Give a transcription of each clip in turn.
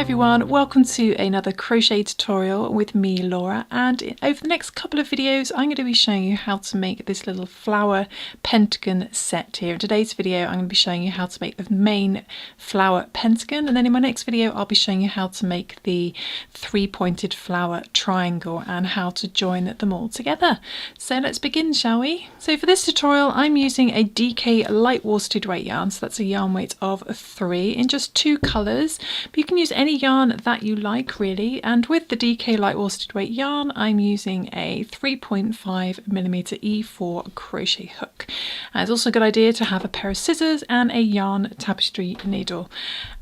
everyone, welcome to another crochet tutorial with me, Laura, and over the next couple of videos I'm going to be showing you how to make this little flower pentagon set here. In today's video I'm going to be showing you how to make the main flower pentagon, and then in my next video I'll be showing you how to make the three-pointed flower triangle and how to join them all together. So let's begin, shall we? So for this tutorial I'm using a DK light worsted weight yarn, so that's a yarn weight of 3 in just 2 colours, but you can use any yarn that you like really, and with the DK light worsted weight yarn I'm using a 3.5mm E4 crochet hook. And it's also a good idea to have a pair of scissors and a yarn tapestry needle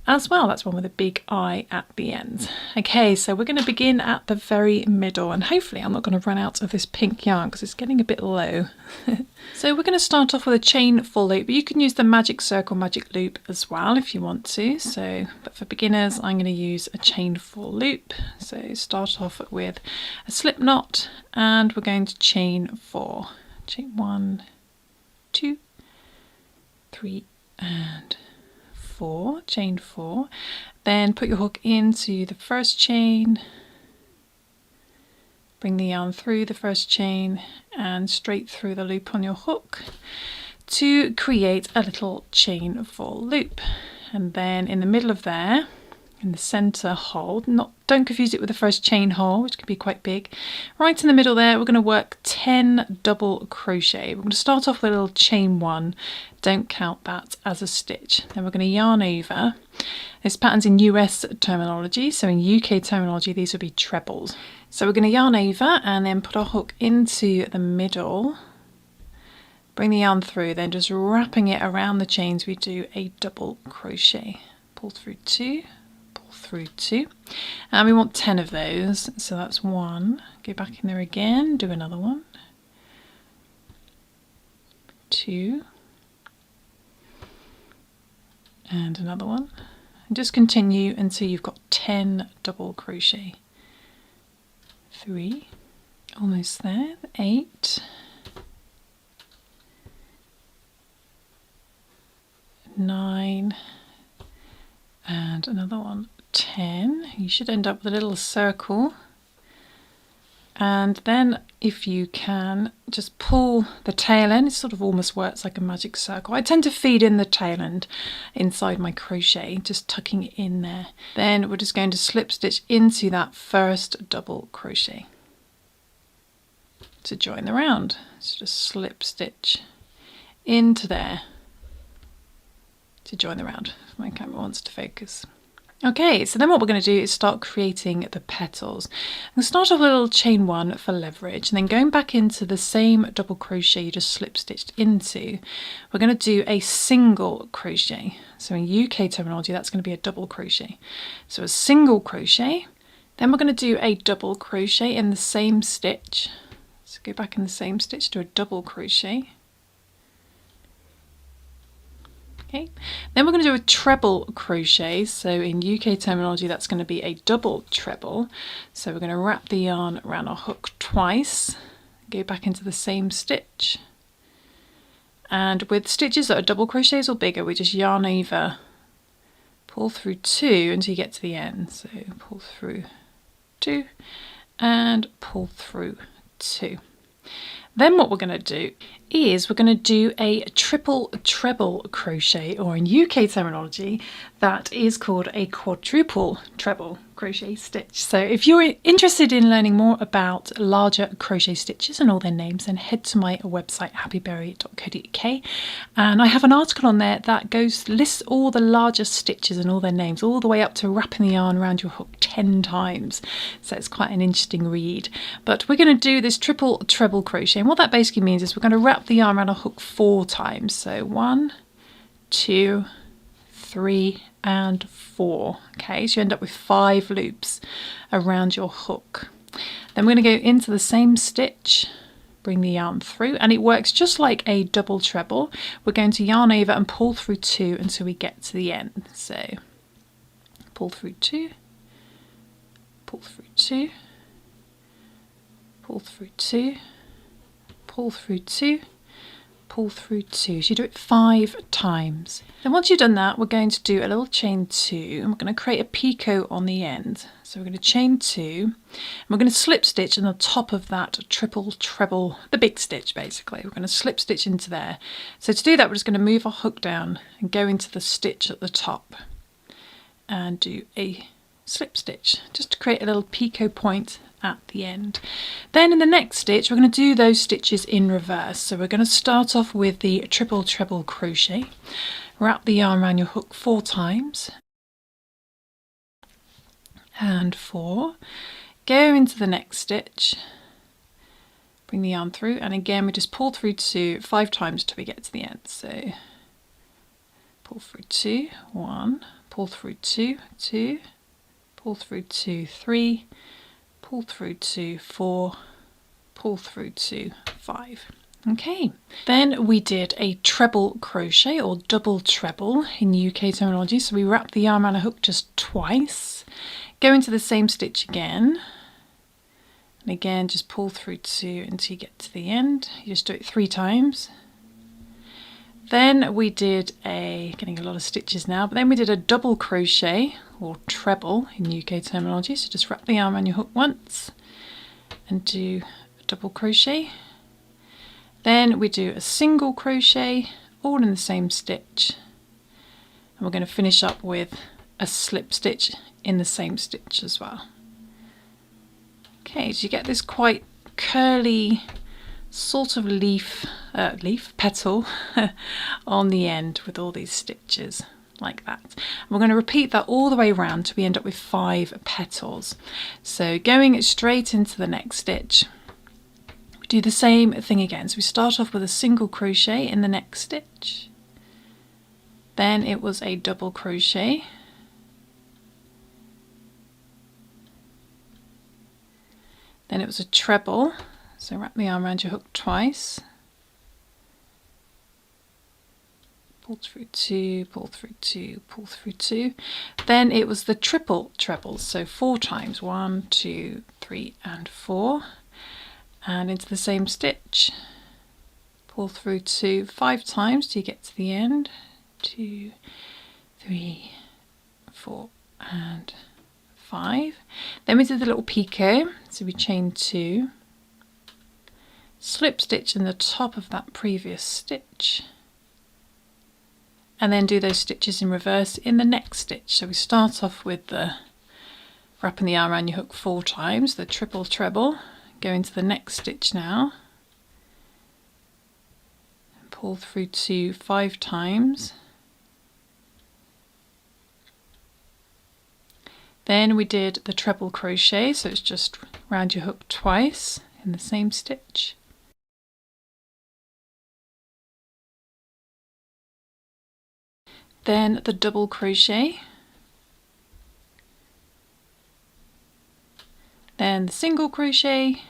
as well. That's one with a big eye at the end. Okay, so we're going to begin at the very middle, and hopefully I'm not going to run out of this pink yarn because it's getting a bit low. So we're going to start off with a chain 4 loop, but you can use the magic circle magic loop as well if you want to. But for beginners I'm going to use a chain 4 loop. So start off with a slip knot and we're going to chain 4. Chain 1, 2, 3 and 4, chain 4, then put your hook into the first chain, bring the yarn through the first chain and straight through the loop on your hook to create a little chain 4 loop. And then in the middle of there, in the center hole, don't confuse it with the first chain hole, which can be quite big. Right in the middle there, we're going to work 10 double crochet. We're going to start off with a little chain 1. Don't count that as a stitch. Then we're going to yarn over. This pattern's in US terminology, so in UK terminology these would be trebles. So we're going to yarn over and then put our hook into the middle. Bring the yarn through, then just wrapping it around the chains we do a double crochet. Pull through 2. Through 2, and we want 10 of those, so that's 1. Go back in there again, do another one, 2, and another one, and just continue until you've got 10 double crochet. 3, almost there, 8, 9, and another one, 10. You should end up with a little circle, and then if you can just pull the tail end. It sort of almost works like a magic circle. I tend to feed in the tail end inside my crochet, just tucking it in there. Then we're just going to slip stitch into that first double crochet to join the round. So just slip stitch into there to join the round. My camera wants to focus. Okay, so then what we're going to do is start creating the petals. I'm going to start off with a little chain 1 for leverage, and then going back into the same double crochet you just slip stitched into, we're going to do a single crochet. So in UK terminology that's going to be a double crochet. So a single crochet, then we're going to do a double crochet in the same stitch. So go back in the same stitch, do a double crochet. Okay, then we're going to do a treble crochet. So in UK terminology that's going to be a double treble. So we're going to wrap the yarn around our hook twice, go back into the same stitch, and with stitches that are double crochets or bigger we just yarn over, pull through 2 until you get to the end. So pull through 2 and pull through 2. Then what we're going to do is we're going to do a triple treble crochet, or in UK terminology that is called a quadruple treble crochet stitch. So if you're interested in learning more about larger crochet stitches and all their names, then head to my website happyberry.co.uk, and I have an article on there that lists all the larger stitches and all their names, all the way up to wrapping the yarn around your hook 10 times. So it's quite an interesting read. But we're going to do this triple treble crochet, and what that basically means is we're going to wrap the yarn around our hook 4 times. So 1, 2, 3 and 4. Okay, so you end up with 5 loops around your hook. Then we're going to go into the same stitch, bring the yarn through, and it works just like a double treble. We're going to yarn over and pull through 2 until we get to the end. So pull through 2, pull through 2, pull through 2, pull through 2, pull through 2. So you do it 5 times. Then once you've done that, we're going to do a little chain 2 and we're going to create a picot on the end. So we're going to chain 2 and we're going to slip stitch on the top of that triple treble, the big stitch basically. We're going to slip stitch into there. So to do that, we're just going to move our hook down and go into the stitch at the top and do a slip stitch just to create a little picot point at the end. Then in the next stitch we're going to do those stitches in reverse. So we're going to start off with the triple treble crochet, wrap the yarn around your hook 4 times and 4, go into the next stitch, bring the yarn through, and again we just pull through 2 5 times till we get to the end. So pull through 2, 1, pull through 2, 2, pull through 2, 3, pull through 2, 4, pull through 2, 5. Okay, then we did a treble crochet or double treble in UK terminology. So we wrap the yarn around a hook just twice, go into the same stitch again, and again just pull through 2 until you get to the end. You just do it 3 times. Then we did getting a lot of stitches now, but then we did a double crochet or treble in UK terminology. So just wrap the yarn around your hook once and do a double crochet. Then we do a single crochet all in the same stitch. And we're going to finish up with a slip stitch in the same stitch as well. Okay, so you get this quite curly sort of leaf petal on the end with all these stitches like that. And we're going to repeat that all the way around till we end up with 5 petals. So going straight into the next stitch, we do the same thing again. So we start off with a single crochet in the next stitch, then it was a double crochet, then it was a treble. So wrap the yarn around your hook twice, pull through 2, pull through 2, pull through 2. Then it was the triple trebles, so 4 times, 1, 2, 3 and 4, and into the same stitch, pull through 2 5 times till you get to the end, 2, 3, 4 and 5. Then we did the little picot, so we chained 2, slip stitch in the top of that previous stitch, and then do those stitches in reverse in the next stitch. So we start off with the wrapping the yarn around your hook 4 times, the triple treble, go into the next stitch now, and pull through 2 5 times. Then we did the treble crochet, so it's just round your hook twice in the same stitch. Then the double crochet, then the single crochet,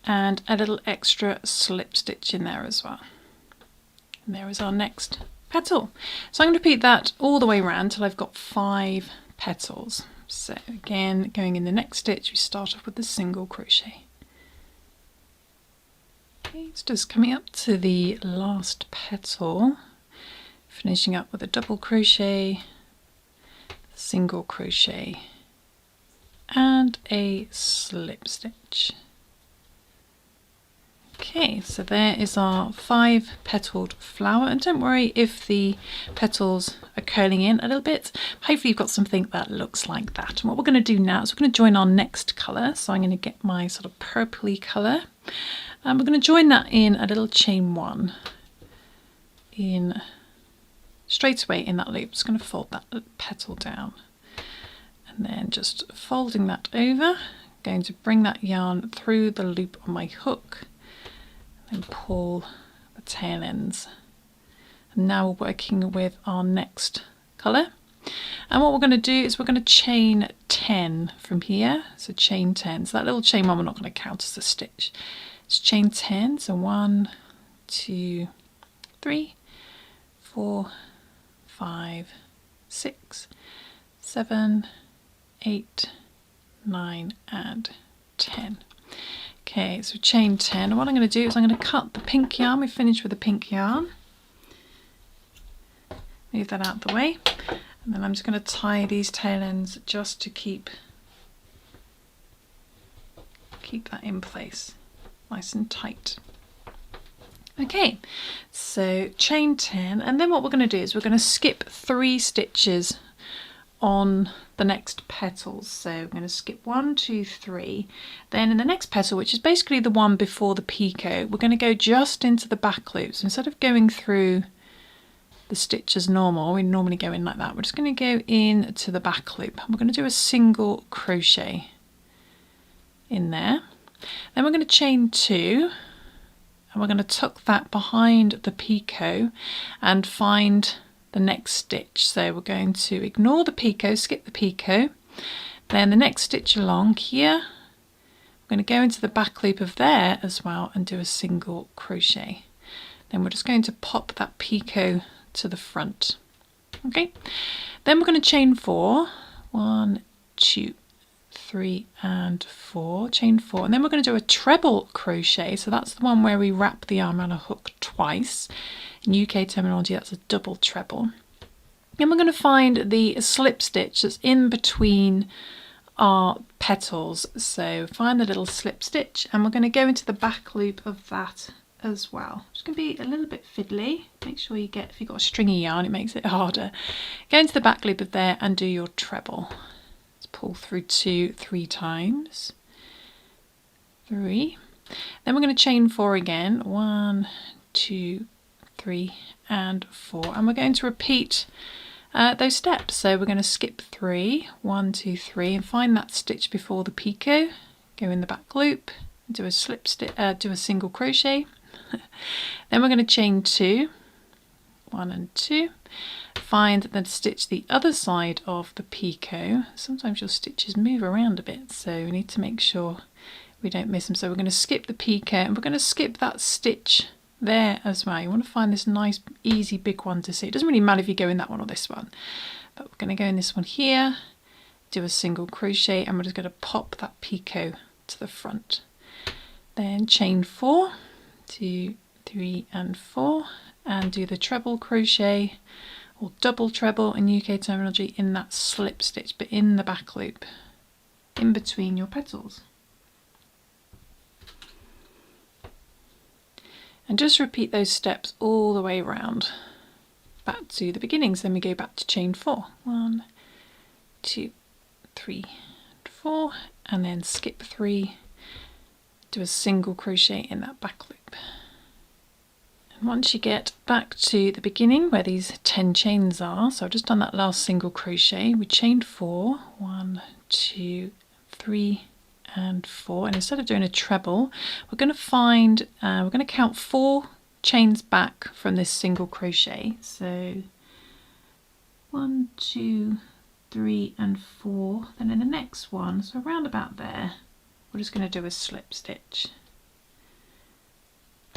and a little extra slip stitch in there as well. And there is our next petal. So I'm going to repeat that all the way around till I've got 5 petals. So again, going in the next stitch, we start off with the single crochet. Okay, it's just coming up to the last petal, finishing up with a double crochet, single crochet and a slip stitch. Okay, so there is our 5 petaled flower, and don't worry if the petals are curling in a little bit. Hopefully you've got something that looks like that. And what we're going to do now is we're going to join our next colour. So I'm going to get my sort of purpley colour, and we're going to join that in a little chain 1 in straight away in that loop. Just going to fold that petal down and then just folding that over, going to bring that yarn through the loop on my hook and pull the tail ends. And now we're working with our next colour, and what we're going to do is we're going to chain 10 from here. So chain 10, so that little chain 1 we're not going to count as a stitch. It's chain 10, so 1, 2, 3, 4, 5, 6, 7, 8, 9 and 10. Okay, so chain 10. And what I'm going to do is I'm going to cut the pink yarn. We finished with the pink yarn. Move that out of the way. And then I'm just going to tie these tail ends just to keep that in place, nice and tight. Okay, so chain 10, and then what we're going to do is we're going to skip 3 stitches on the next petals. So we're going to skip 1, 2, 3. Then in the next petal, which is basically the one before the picot, we're going to go just into the back loop. So instead of going through the stitch as normal, we normally go in like that, we're just going to go into the back loop. We're going to do a single crochet in there. Then we're going to chain 2, and we're going to tuck that behind the picot and find the next stitch. So we're going to ignore the picot, skip the picot, then the next stitch along here, we're going to go into the back loop of there as well and do a single crochet. Then we're just going to pop that picot to the front. Okay, then we're going to chain 4, 1, 2, 3 and 4, chain 4, and then we're going to do a treble crochet. So that's the one where we wrap the yarn around a hook twice. In UK terminology, that's a double treble. Then we're going to find the slip stitch that's in between our petals. So find the little slip stitch, and we're going to go into the back loop of that as well. It's going to be a little bit fiddly. Make sure you get, if you've got a stringy yarn, it makes it harder. Go into the back loop of there and do your treble. Pull through 2, 3 times, 3. Then we're going to chain 4 again, 1, 2, 3 and 4, and we're going to repeat those steps. So we're going to skip 3, 1, 2, 3, and find that stitch before the picot, go in the back loop, do a slip stitch, do a single crochet. Then we're going to chain 2, 1 and 2. Find the stitch the other side of the picot. Sometimes your stitches move around a bit, so we need to make sure we don't miss them. So we're going to skip the picot, and we're going to skip that stitch there as well. You want to find this nice easy big one to see. It doesn't really matter if you go in that one or this one, but we're going to go in this one here, do a single crochet, and we're just going to pop that picot to the front. Then chain 4, 2, 3 and 4, and do the treble crochet or double treble in UK terminology in that slip stitch, but in the back loop in between your petals. And just repeat those steps all the way around back to the beginnings. Then we go back to chain 4, 1, 2, 3, 4, and then skip 3, do a single crochet in that back loop. Once you get back to the beginning where these 10 chains are, so I've just done that last single crochet, we chained 4, 1, 2, 3 and 4, and instead of doing a treble, we're going to count 4 chains back from this single crochet. So 1, 2, 3 and 4, then in the next one, so around about there, we're just going to do a slip stitch.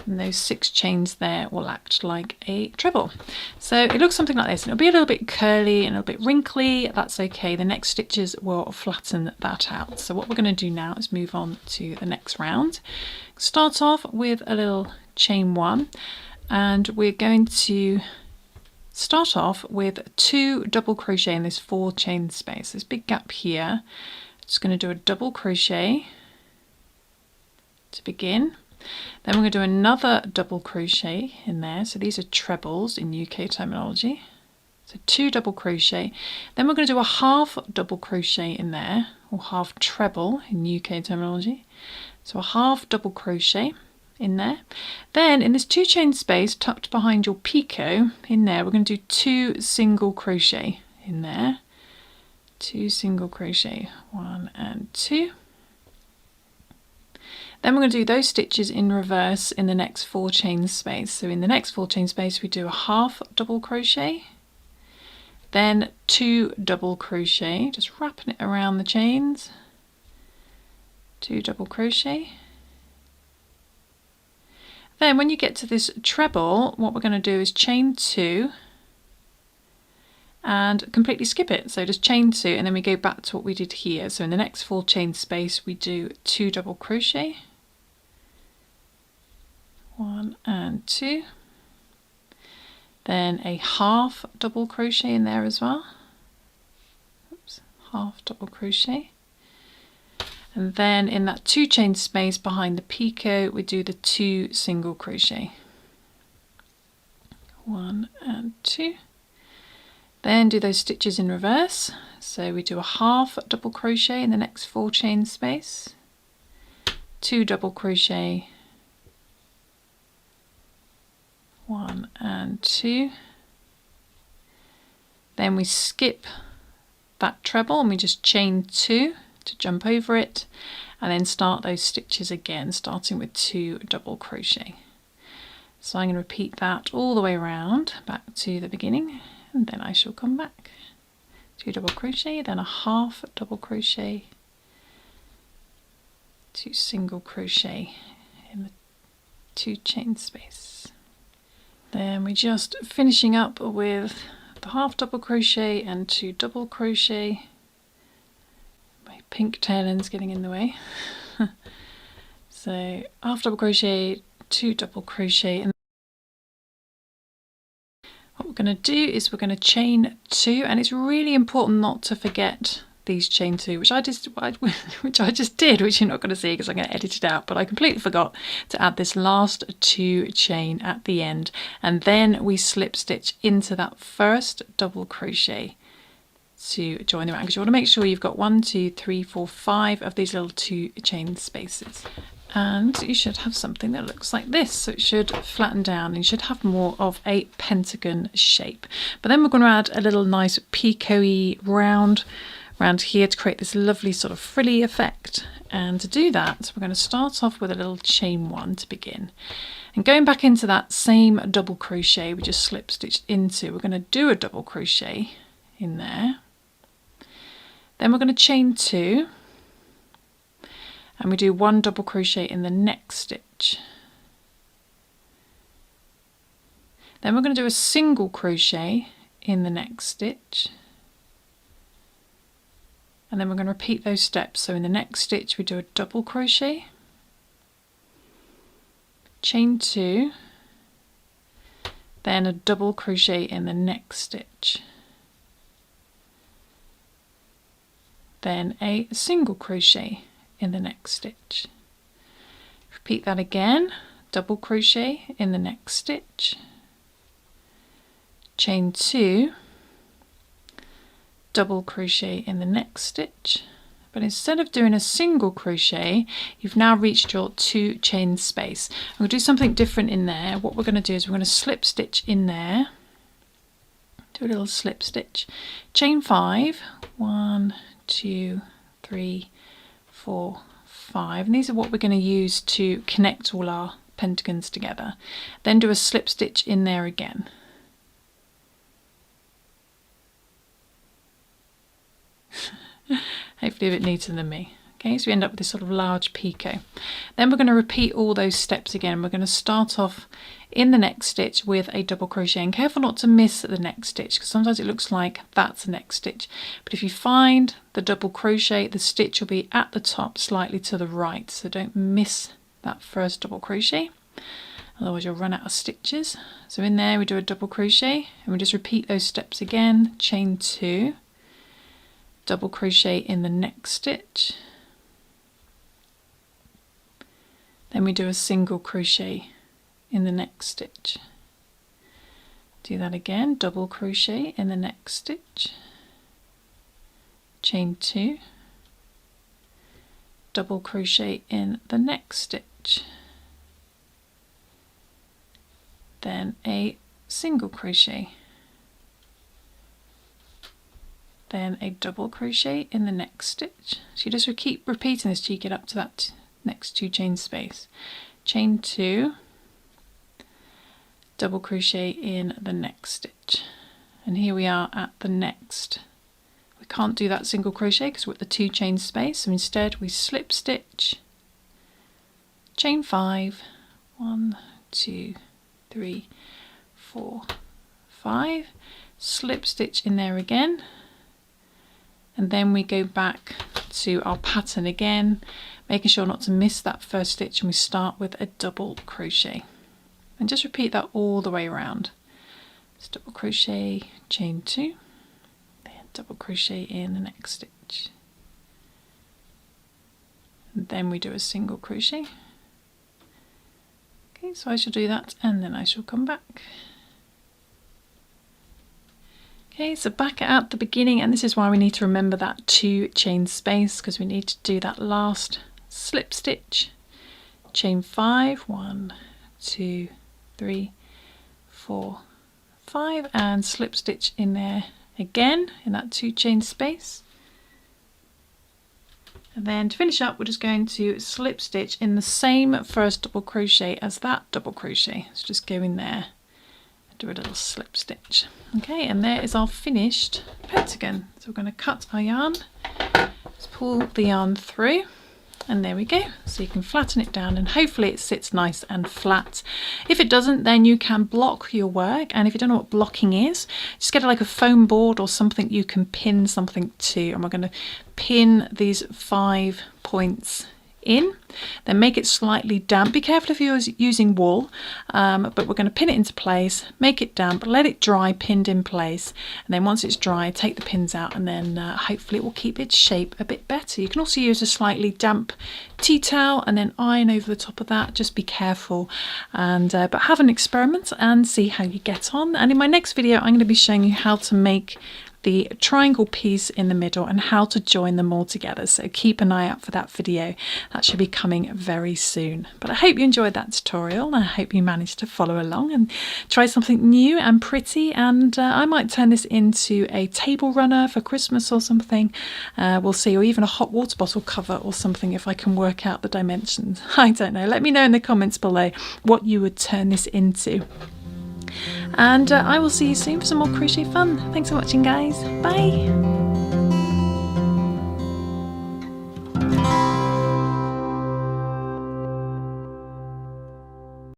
And those 6 chains there will act like a treble. So it looks something like this, and it'll be a little bit curly and a little bit wrinkly. That's okay. The next stitches will flatten that out. So what we're going to do now is move on to the next round. Start off with a little chain 1, and we're going to start off with 2 double crochet in this 4 chain space. This big gap here. Just going to do a double crochet to begin. Then we're going to do another double crochet in there. So these are trebles in UK terminology. So 2 double crochet. Then we're going to do a half double crochet in there, or half treble in UK terminology. So a half double crochet in there. Then in this 2 chain space tucked behind your picot in there, we're going to do 2 single crochet in there. 2 single crochet, 1 and 2. Then we're going to do those stitches in reverse in the next 4 chain space. So in the next 4 chain space we do a half double crochet, then 2 double crochet, just wrapping it around the chains, 2 double crochet. Then when you get to this treble, what we're going to do is chain 2 and completely skip it. So just chain 2 and then we go back to what we did here. So in the next 4 chain space we do 2 double crochet, 1 and 2, then a half double crochet in there as well. Oops, half double crochet, and then in that 2 chain space behind the picot we do the 2 single crochet, 1 and 2, then do those stitches in reverse. So we do a half double crochet in the next 4 chain space, 2 double crochet, 1 and 2, then we skip that treble and we just chain 2 to jump over it, and then start those stitches again, starting with 2 double crochet. So I'm going to repeat that all the way around back to the beginning, and then I shall come back. 2 double crochet, then a half double crochet, 2 single crochet in the 2 chain space. Then we're just finishing up with the half double crochet and 2 double crochet. My pink tail end's getting in the way. So half double crochet, 2 double crochet, and what we're going to do is we're going to chain 2, and it's really important not to forget these chain 2, which I just did, which you're not going to see because I'm going to edit it out, but I completely forgot to add this last 2 chain at the end, and then we slip stitch into that first double crochet to join the round, because you want to make sure you've got 1, 2, 3, 4, 5 of these little 2 chain spaces. And you should have something that looks like this, so it should flatten down and you should have more of a pentagon shape. But then we're going to add a little nice picot-y round around here to create this lovely sort of frilly effect. And to do that, we're going to start off with a little chain 1 to begin, and going back into that same double crochet we just slip stitched into, we're going to do a double crochet in there, then we're going to chain 2, and we do 1 double crochet in the next stitch, then we're going to do a single crochet in the next stitch, and then we're going to repeat those steps. So in the next stitch we do a double crochet, chain 2, then a double crochet in the next stitch, then a single crochet in the next stitch. Repeat that again, double crochet in the next stitch, chain 2, double crochet in the next stitch, but instead of doing a single crochet you've now reached your 2 chain space. I'm going to do something different in there. What we're going to do is we're going to slip stitch in there, do a little slip stitch, chain 5, 1, 2, 3, 4, 5, and these are what we're going to use to connect all our pentagons together. Then do a slip stitch in there again. Hopefully a bit neater than me. Okay, so we end up with this sort of large picot. Then we're going to repeat all those steps again. We're going to start off in the next stitch with a double crochet, and careful not to miss the next stitch because sometimes it looks like that's the next stitch, but if you find the double crochet the stitch will be at the top slightly to the right, so don't miss that first double crochet, otherwise you'll run out of stitches. So in there we do a double crochet and we just repeat those steps again, chain 2, double crochet in the next stitch, then we do a single crochet in the next stitch, do that again, double crochet in the next stitch, chain 2, double crochet in the next stitch, then a single crochet, then a double crochet in the next stitch. So you just keep repeating this till you get up to that next 2 chain space, chain 2, double crochet in the next stitch, and here we are at the next. We can't do that single crochet because we're at the 2 chain space, so instead we slip stitch, chain 5, 1, 2, 3, 4, 5, slip stitch in there again, and then we go back to our pattern again, making sure not to miss that first stitch, and we start with a double crochet. And just repeat that all the way around. So double crochet, chain 2, then double crochet in the next stitch. And then we do a single crochet. Okay, so I shall do that and then I shall come back. Okay, so back at the beginning, and this is why we need to remember that 2 chain space, because we need to do that last slip stitch, chain 5, 1, 2, 3, 4, 5, and slip stitch in there again in that 2 chain space. And then to finish up, we're just going to slip stitch in the same first double crochet as that double crochet. So just go in there, do a little slip stitch. Okay, and there is our finished pentagon. So we're going to cut our yarn, just pull the yarn through, and there we go. So you can flatten it down and hopefully it sits nice and flat. If it doesn't, then you can block your work, and if you don't know what blocking is, just get like a foam board or something you can pin something to, and we're going to pin these 5 points in, then make it slightly damp. Be careful if you're using wool, but we're going to pin it into place, make it damp, let it dry pinned in place, and then once it's dry, take the pins out, and then hopefully it will keep its shape a bit better. You can also use a slightly damp tea towel and then iron over the top of that. Just be careful, and but have an experiment and see how you get on. And in my next video, I'm going to be showing you how to make the triangle piece in the middle and how to join them all together, so keep an eye out for that video. That should be coming very soon. But I hope you enjoyed that tutorial, and I hope you managed to follow along and try something new and pretty, and I might turn this into a table runner for Christmas or something. We'll see, or even a hot water bottle cover or something if I can work out the dimensions. I don't know. Let me know in the comments below what you would turn this into. And I will see you soon for some more crochet fun. Thanks for watching, guys. Bye.